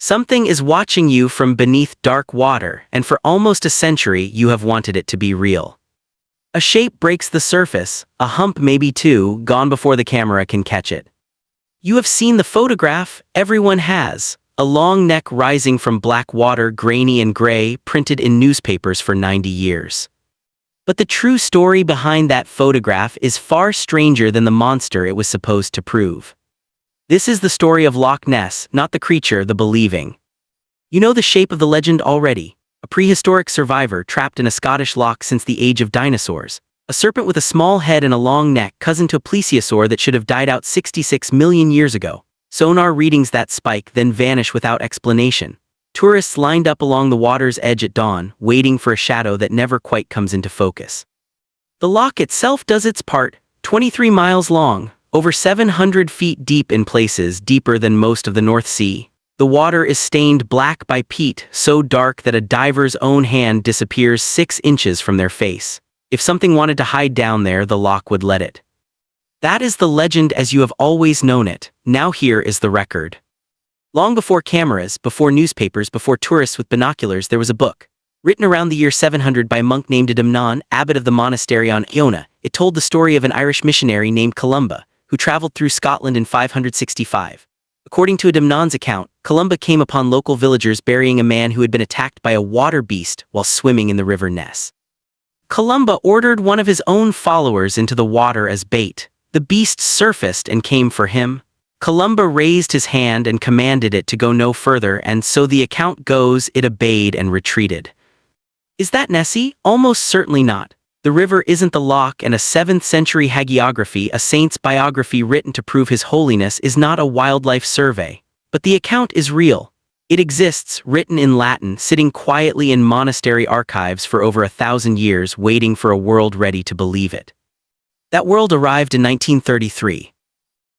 Something is watching you from beneath dark water, and for almost a century you have wanted it to be real. A shape breaks the surface, a hump maybe two, gone before the camera can catch it. You have seen the photograph, everyone has. A long neck rising from black water, grainy and gray, printed in newspapers for 90 years. But the true story behind that photograph is far stranger than the monster it was supposed to prove. This is the story of Loch Ness, not the creature, the believing. You know the shape of the legend already. A prehistoric survivor trapped in a Scottish loch since the age of dinosaurs. A serpent with a small head and a long neck, cousin to a plesiosaur that should have died out 66 million years ago. Sonar readings that spike, then vanish without explanation. Tourists lined up along the water's edge at dawn, waiting for a shadow that never quite comes into focus. The loch itself does its part, 23 miles long, over 700 feet deep in places, deeper than most of the North Sea. The water is stained black by peat, so dark that a diver's own hand disappears 6 inches from their face. If something wanted to hide down there, the loch would let it. That is the legend as you have always known it. Now here is the record. Long before cameras, before newspapers, before tourists with binoculars, there was a book. Written around the year 700 by a monk named Adamnan, abbot of the monastery on Iona. It told the story of an Irish missionary named Columba, who traveled through Scotland in 565. According to Adamnan's account, Columba came upon local villagers burying a man who had been attacked by a water beast while swimming in the river Ness. Columba ordered one of his own followers into the water as bait. The beast surfaced and came for him. Columba raised his hand and commanded it to go no further, and so the account goes, it obeyed and retreated. Is that Nessie? Almost certainly not. The river isn't the loch, and a 7th century hagiography, a saint's biography written to prove his holiness, is not a wildlife survey. But the account is real. It exists, written in Latin, sitting quietly in monastery archives for over 1,000 years, waiting for a world ready to believe it. That world arrived in 1933.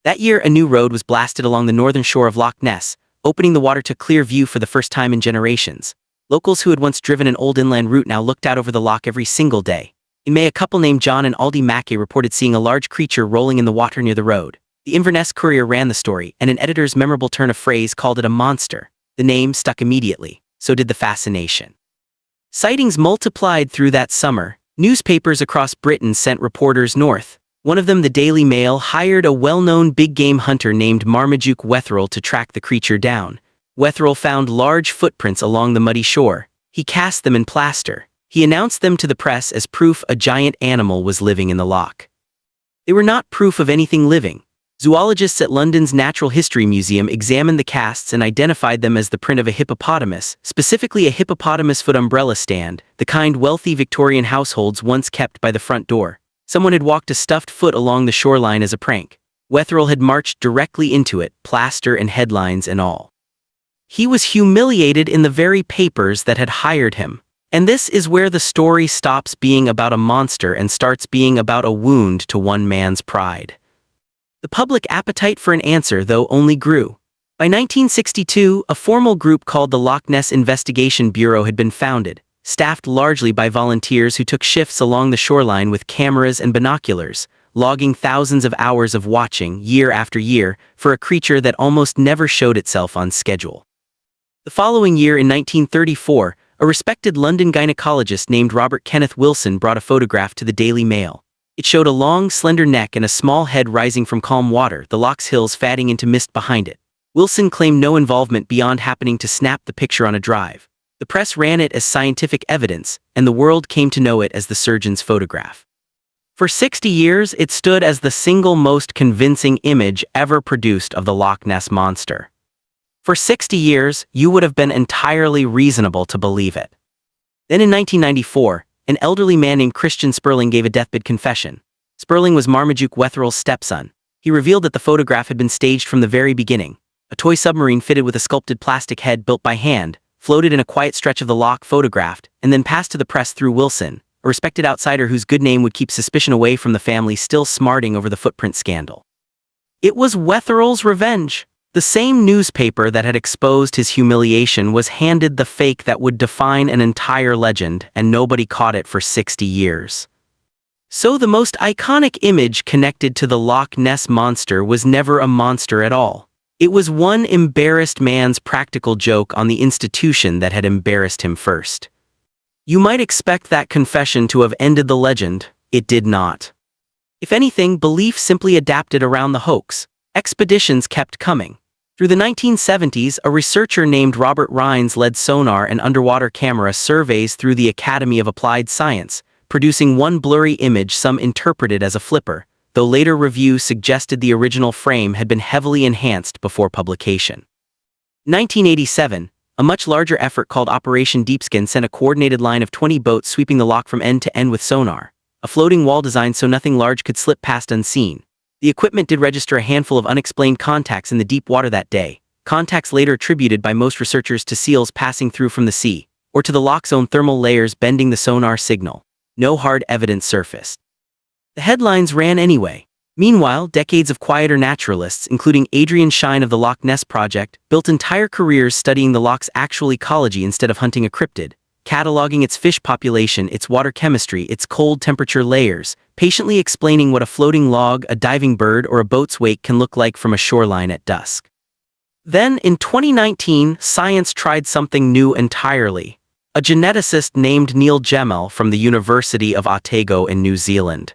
That year, a new road was blasted along the northern shore of Loch Ness, opening the water to clear view for the first time in generations. Locals who had once driven an old inland route now looked out over the loch every single day. In May, a couple named John and Aldi Mackey reported seeing a large creature rolling in the water near the road. The Inverness Courier ran the story, and an editor's memorable turn of phrase called it a monster. The name stuck immediately. So did the fascination. Sightings multiplied through that summer. Newspapers across Britain sent reporters north. One of them, the Daily Mail, hired a well-known big-game hunter named Marmaduke Wetherell to track the creature down. Wetherell found large footprints along the muddy shore. He cast them in plaster. He announced them to the press as proof a giant animal was living in the loch. They were not proof of anything living. Zoologists at London's Natural History Museum examined the casts and identified them as the print of a hippopotamus, specifically a hippopotamus foot umbrella stand, the kind wealthy Victorian households once kept by the front door. Someone had walked a stuffed foot along the shoreline as a prank. Wetherell had marched directly into it, plaster and headlines and all. He was humiliated in the very papers that had hired him. And this is where the story stops being about a monster and starts being about a wound to one man's pride. The public appetite for an answer, though, only grew. By 1962, a formal group called the Loch Ness Investigation Bureau had been founded, staffed largely by volunteers who took shifts along the shoreline with cameras and binoculars, logging thousands of hours of watching, year after year, for a creature that almost never showed itself on schedule. The following year, in 1934, a respected London gynecologist named Robert Kenneth Wilson brought a photograph to the Daily Mail. It showed a long, slender neck and a small head rising from calm water, the loch's hills fading into mist behind it. Wilson claimed no involvement beyond happening to snap the picture on a drive. The press ran it as scientific evidence, and the world came to know it as the surgeon's photograph. For 60 years, it stood as the single most convincing image ever produced of the Loch Ness monster. For 60 years, you would have been entirely reasonable to believe it. Then in 1994, an elderly man named Christian Sperling gave a deathbed confession. Sperling was Marmaduke Wetherell's stepson. He revealed that the photograph had been staged from the very beginning. A toy submarine fitted with a sculpted plastic head built by hand, floated in a quiet stretch of the loch, photographed, and then passed to the press through Wilson, a respected outsider whose good name would keep suspicion away from the family still smarting over the footprint scandal. It was Wetherell's revenge. The same newspaper that had exposed his humiliation was handed the fake that would define an entire legend, and nobody caught it for 60 years. So the most iconic image connected to the Loch Ness monster was never a monster at all. It was one embarrassed man's practical joke on the institution that had embarrassed him first. You might expect that confession to have ended the legend. It did not. If anything, belief simply adapted around the hoax. Expeditions kept coming. Through the 1970s, a researcher named Robert Rines led sonar and underwater camera surveys through the Academy of Applied Science, producing one blurry image some interpreted as a flipper, though later reviews suggested the original frame had been heavily enhanced before publication. 1987, a much larger effort called Operation Deepskin sent a coordinated line of 20 boats sweeping the loch from end to end with sonar, a floating wall designed so nothing large could slip past unseen. The equipment did register a handful of unexplained contacts in the deep water that day, contacts later attributed by most researchers to seals passing through from the sea, or to the loch's own thermal layers bending the sonar signal. No hard evidence surfaced. The headlines ran anyway. Meanwhile, decades of quieter naturalists, including Adrian Shine of the Loch Ness Project, built entire careers studying the loch's actual ecology instead of hunting a cryptid, cataloging its fish population, its water chemistry, its cold temperature layers, patiently explaining what a floating log, a diving bird, or a boat's wake can look like from a shoreline at dusk. Then, in 2019, science tried something new entirely. A geneticist named Neil Gemmell from the University of Otago in New Zealand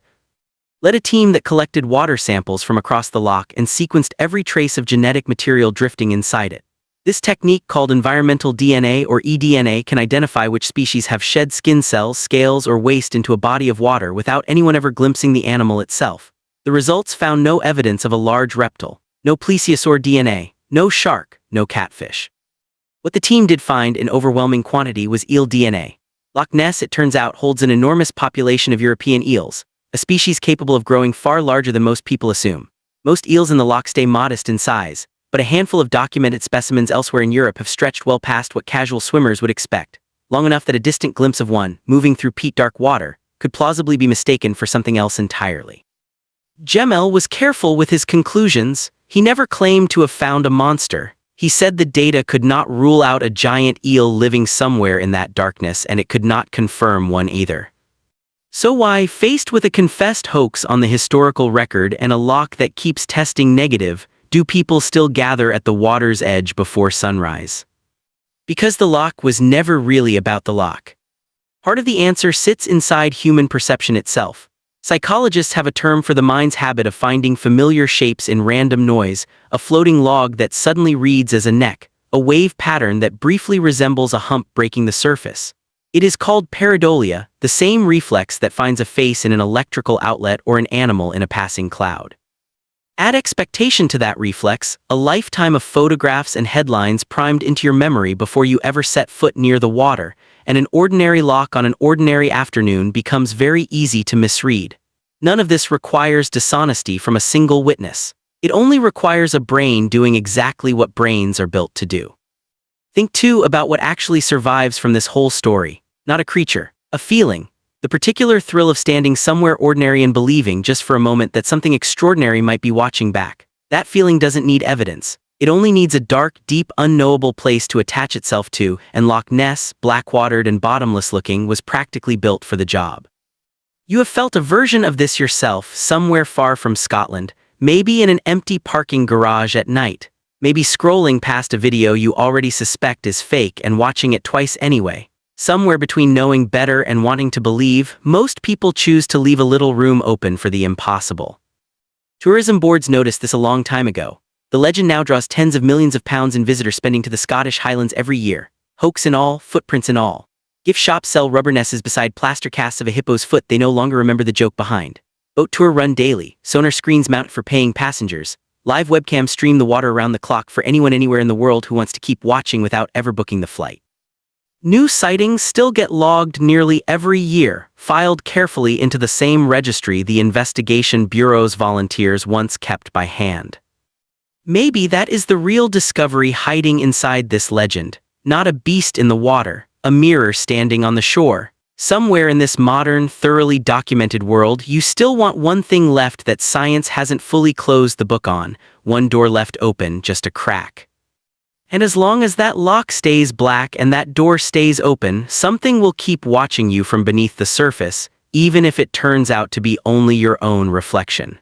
led a team that collected water samples from across the loch and sequenced every trace of genetic material drifting inside it. This technique, called environmental DNA or eDNA, can identify which species have shed skin cells, scales, or waste into a body of water without anyone ever glimpsing the animal itself. The results found no evidence of a large reptile, no plesiosaur DNA, no shark, no catfish. What the team did find in overwhelming quantity was eel DNA. Loch Ness, it turns out, holds an enormous population of European eels, a species capable of growing far larger than most people assume. Most eels in the loch stay modest in size, but a handful of documented specimens elsewhere in Europe have stretched well past what casual swimmers would expect, long enough that a distant glimpse of one, moving through peat-dark water, could plausibly be mistaken for something else entirely. Gemmell was careful with his conclusions. He never claimed to have found a monster. He said the data could not rule out a giant eel living somewhere in that darkness, and it could not confirm one either. So why, faced with a confessed hoax on the historical record and a loch that keeps testing negative, do people still gather at the water's edge before sunrise? Because the loch was never really about the loch. Part of the answer sits inside human perception itself. Psychologists have a term for the mind's habit of finding familiar shapes in random noise, a floating log that suddenly reads as a neck, a wave pattern that briefly resembles a hump breaking the surface. It is called pareidolia, the same reflex that finds a face in an electrical outlet or an animal in a passing cloud. Add expectation to that reflex, a lifetime of photographs and headlines primed into your memory before you ever set foot near the water, and an ordinary loch on an ordinary afternoon becomes very easy to misread. None of this requires dishonesty from a single witness. It only requires a brain doing exactly what brains are built to do. Think too about what actually survives from this whole story. Not a creature, a feeling. The particular thrill of standing somewhere ordinary and believing just for a moment that something extraordinary might be watching back. That feeling doesn't need evidence. It only needs a dark, deep, unknowable place to attach itself to, and Loch Ness, black-watered and bottomless-looking, was practically built for the job. You have felt a version of this yourself somewhere far from Scotland, maybe in an empty parking garage at night, maybe scrolling past a video you already suspect is fake and watching it twice anyway. Somewhere between knowing better and wanting to believe, most people choose to leave a little room open for the impossible. Tourism boards noticed this a long time ago. The legend now draws tens of millions of pounds in visitor spending to the Scottish Highlands every year. Hoax and all, footprints and all. Gift shops sell rubber nesses beside plaster casts of a hippo's foot they no longer remember the joke behind. Boat tour run daily, sonar screens mount for paying passengers. Live webcams stream the water around the clock for anyone anywhere in the world who wants to keep watching without ever booking the flight. New sightings still get logged nearly every year, filed carefully into the same registry the investigation bureau's volunteers once kept by hand. Maybe that is the real discovery hiding inside this legend, not a beast in the water, a mirror standing on the shore. Somewhere in this modern, thoroughly documented world, you still want one thing left that science hasn't fully closed the book on, one door left open, just a crack. And as long as that loch stays black and that door stays open, something will keep watching you from beneath the surface, even if it turns out to be only your own reflection.